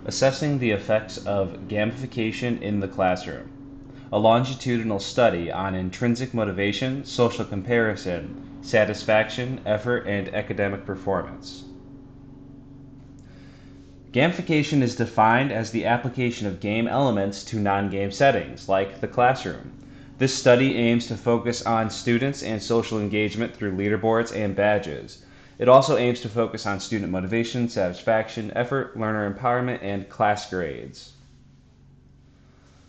Assessing the effects of gamification in the classroom, a longitudinal study on intrinsic motivation, social comparison, satisfaction, effort, and academic performance. Gamification is defined as the application of game elements to non-game settings, like the classroom. This study aims to focus on students and social engagement through leaderboards and badges. It also aims to focus on student motivation, satisfaction, effort, learner empowerment, and class grades.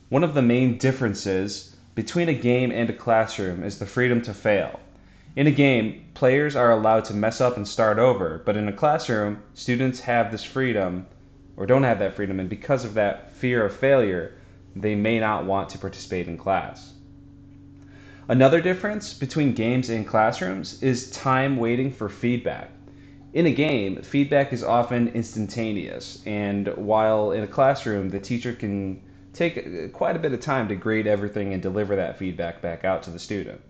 One of the main differences between a game and a classroom is the freedom to fail. In a game, players are allowed to mess up and start over, but in a classroom, students have this freedom or don't have that freedom, and because of that fear of failure, they may not want to participate in class. Another difference between games and classrooms is time waiting for feedback. In a game, feedback is often instantaneous, and while in a classroom, the teacher can take quite a bit of time to grade everything and deliver that feedback back out to the student.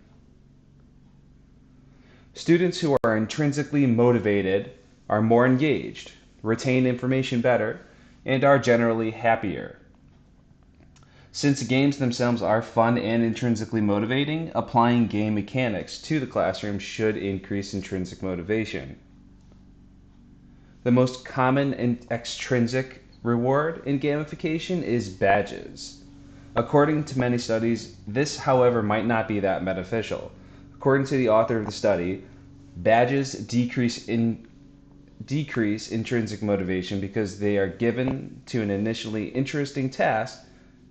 Students who are intrinsically motivated are more engaged, retain information better, and are generally happier. Since games themselves are fun and intrinsically motivating, applying game mechanics to the classroom should increase intrinsic motivation. The most common extrinsic reward in gamification is badges. According to many studies, this, however, might not be that beneficial. According to the author of the study, badges decrease intrinsic motivation because they are given to an initially interesting task,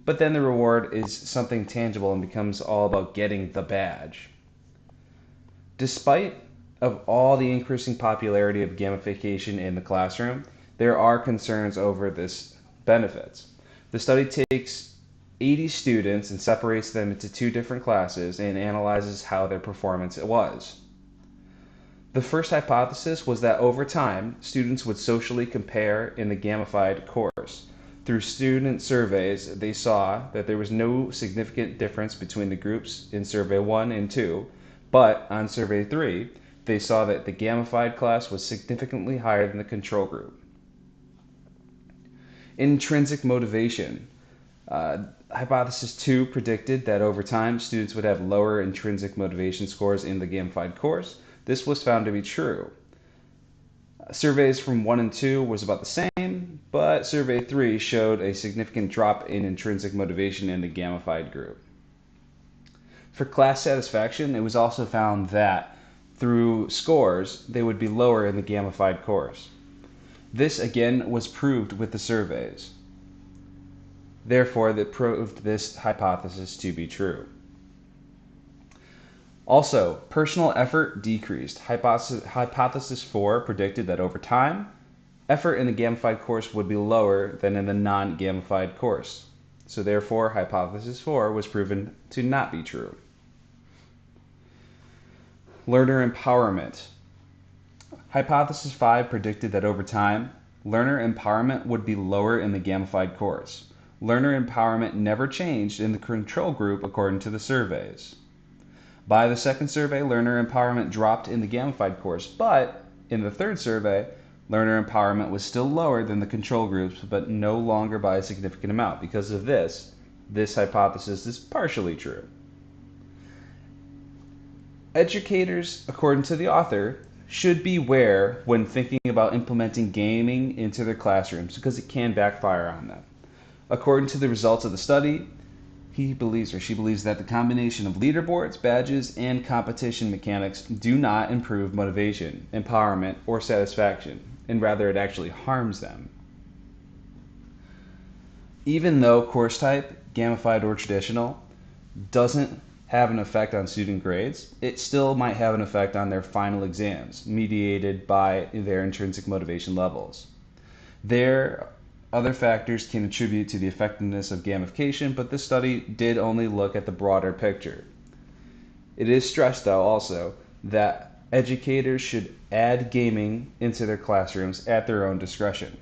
but then the reward is something tangible and becomes all about getting the badge. Despite of all the increasing popularity of gamification in the classroom, there are concerns over this benefits. The study takes 80 students and separates them into two different classes and analyzes how their performance was. The first hypothesis was that over time, students would socially compare in the gamified course. Through student surveys, they saw that there was no significant difference between the groups in Survey 1 and 2, but on Survey 3, they saw that the gamified class was significantly higher than the control group. Intrinsic motivation. Hypothesis 2 predicted that over time, students would have lower intrinsic motivation scores in the gamified course. This was found to be true. Surveys from 1 and 2 was about the same, but Survey 3 showed a significant drop in intrinsic motivation in the gamified group. For class satisfaction, it was also found that through scores, they would be lower in the gamified course. This again was proved with the surveys. Therefore, that proved this hypothesis to be true. Also, personal effort decreased. Hypothesis 4 predicted that over time, effort in the gamified course would be lower than in the non-gamified course. So therefore, hypothesis 4 was proven to not be true. Learner empowerment. Hypothesis 5 predicted that over time, learner empowerment would be lower in the gamified course. Learner empowerment never changed in the control group according to the surveys. By the second survey, learner empowerment dropped in the gamified course, but in the third survey, learner empowerment was still lower than the control groups, but no longer by a significant amount. Because of this hypothesis is partially true. Educators, according to the author, should beware when thinking about implementing gaming into their classrooms because it can backfire on them. According to the results of the study, he believes or she believes that the combination of leaderboards, badges, and competition mechanics do not improve motivation, empowerment, or satisfaction, and rather it actually harms them. Even though course type, gamified or traditional, doesn't have an effect on student grades, it still might have an effect on their final exams, mediated by their intrinsic motivation levels. Other factors can attribute to the effectiveness of gamification, but this study did only look at the broader picture. It is stressed, though, also that educators should add gaming into their classrooms at their own discretion.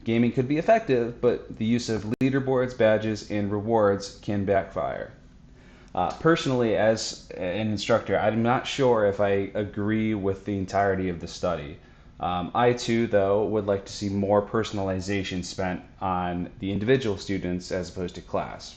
Gaming could be effective, but the use of leaderboards, badges, and rewards can backfire. Personally, as an instructor, I'm not sure if I agree with the entirety of the study. I too, though, would like to see more personalization spent on the individual students as opposed to class.